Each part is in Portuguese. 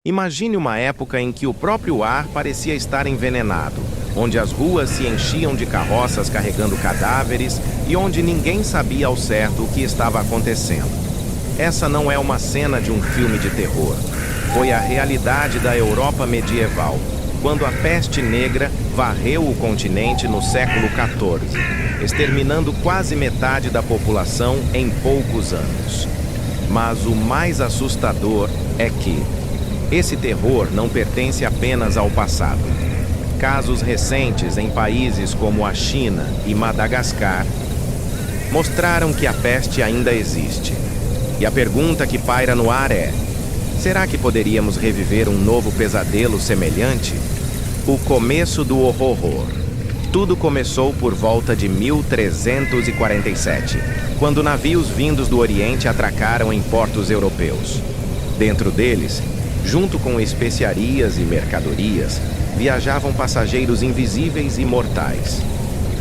Imagine uma época em que o próprio ar parecia estar envenenado, onde as ruas se enchiam de carroças carregando cadáveres e onde ninguém sabia ao certo o que estava acontecendo. Essa não é uma cena de um filme de terror. Foi a realidade da Europa medieval, quando a peste negra varreu o continente no século XIV, exterminando quase metade da população em poucos anos. Mas o mais assustador é que esse terror não pertence apenas ao passado. Casos recentes em países como a China e Madagascar mostraram que a peste ainda existe. E a pergunta que paira no ar é: será que poderíamos reviver um novo pesadelo semelhante? O começo do horror. Tudo começou por volta de 1347, quando navios vindos do Oriente atracaram em portos europeus. Dentro deles, junto com especiarias e mercadorias, viajavam passageiros invisíveis e mortais.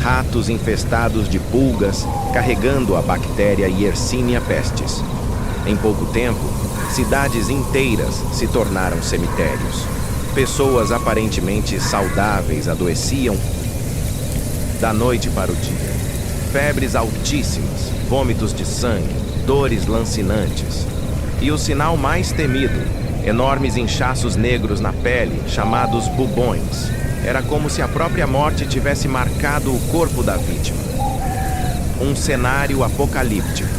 Ratos infestados de pulgas, carregando a bactéria Yersinia pestis. Em pouco tempo, cidades inteiras se tornaram cemitérios. Pessoas aparentemente saudáveis adoeciam da noite para o dia. Febres altíssimas, vômitos de sangue, dores lancinantes. E o sinal mais temido, enormes inchaços negros na pele, chamados bubões. Era como se a própria morte tivesse marcado o corpo da vítima. Um cenário apocalíptico.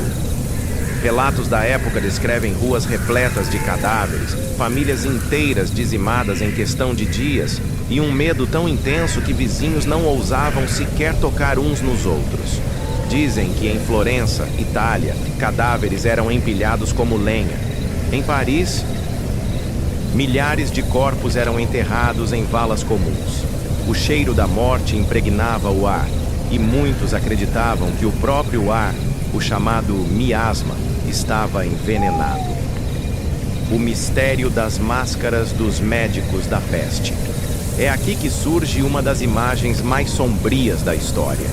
Relatos da época descrevem ruas repletas de cadáveres, famílias inteiras dizimadas em questão de dias e um medo tão intenso que vizinhos não ousavam sequer tocar uns nos outros. Dizem que em Florença, Itália, cadáveres eram empilhados como lenha. Em Paris, milhares de corpos eram enterrados em valas comuns. O cheiro da morte impregnava o ar, e muitos acreditavam que o próprio ar, o chamado miasma, estava envenenado. O mistério das máscaras dos médicos da peste. É aqui que surge uma das imagens mais sombrias da história.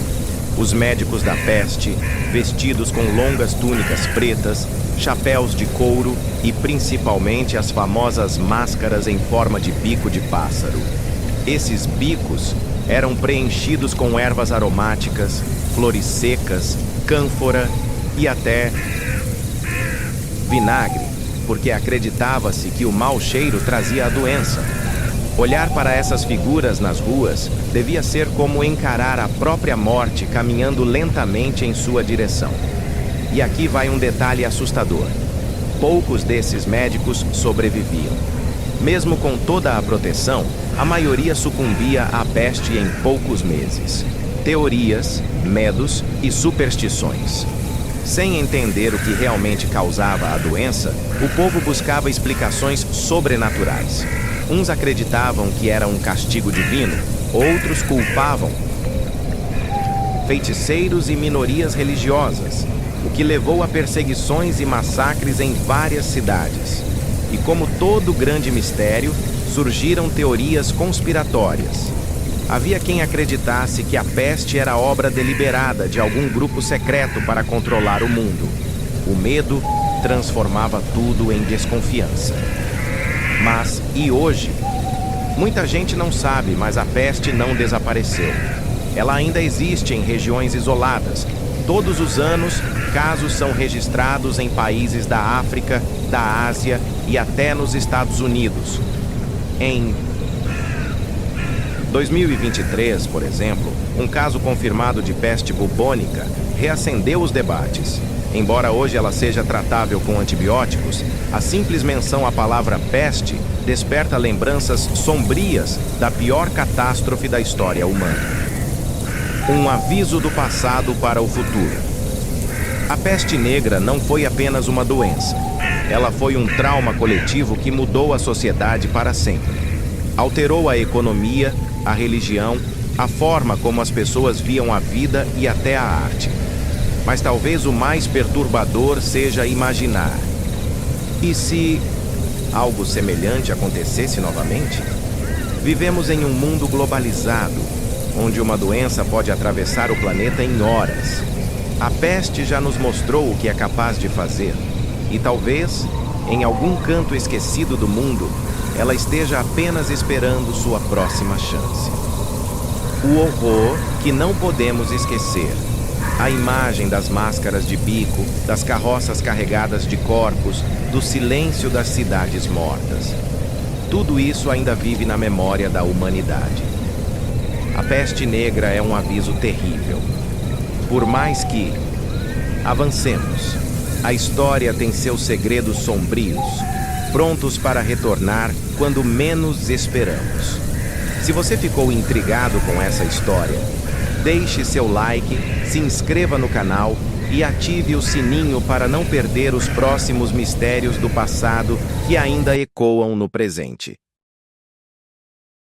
Os médicos da peste, vestidos com longas túnicas pretas, chapéus de couro e principalmente as famosas máscaras em forma de bico de pássaro. Esses bicos eram preenchidos com ervas aromáticas, flores secas, cânfora e até vinagre, porque acreditava-se que o mau cheiro trazia a doença. Olhar para essas figuras nas ruas devia ser como encarar a própria morte caminhando lentamente em sua direção. E aqui vai um detalhe assustador. Poucos desses médicos sobreviviam. Mesmo com toda a proteção, a maioria sucumbia à peste em poucos meses. Teorias, medos e superstições. Sem entender o que realmente causava a doença, o povo buscava explicações sobrenaturais. Uns acreditavam que era um castigo divino, outros culpavam feiticeiros e minorias religiosas, o que levou a perseguições e massacres em várias cidades. E como todo grande mistério, surgiram teorias conspiratórias. Havia quem acreditasse que a peste era obra deliberada de algum grupo secreto para controlar o mundo. O medo transformava tudo em desconfiança. Mas, e hoje? Muita gente não sabe, mas a peste não desapareceu. Ela ainda existe em regiões isoladas. Todos os anos, casos são registrados em países da África, da Ásia e até nos Estados Unidos. Em 2023, por exemplo, um caso confirmado de peste bubônica reacendeu os debates. Embora hoje ela seja tratável com antibióticos, a simples menção à palavra peste desperta lembranças sombrias da pior catástrofe da história humana. Um aviso do passado para o futuro. A peste negra não foi apenas uma doença. Ela foi um trauma coletivo que mudou a sociedade para sempre. Alterou a economia, a religião, a forma como as pessoas viam a vida e até a arte. Mas talvez o mais perturbador seja imaginar: e se algo semelhante acontecesse novamente? Vivemos em um mundo globalizado, onde uma doença pode atravessar o planeta em horas. A peste já nos mostrou o que é capaz de fazer, e talvez, em algum canto esquecido do mundo, ela esteja apenas esperando sua próxima chance. O horror que não podemos esquecer. A imagem das máscaras de bico, das carroças carregadas de corpos, do silêncio das cidades mortas. Tudo isso ainda vive na memória da humanidade. A peste negra é um aviso terrível. Por mais que avancemos, a história tem seus segredos sombrios, prontos para retornar quando menos esperamos. Se você ficou intrigado com essa história, deixe seu like, se inscreva no canal e ative o sininho para não perder os próximos mistérios do passado que ainda ecoam no presente.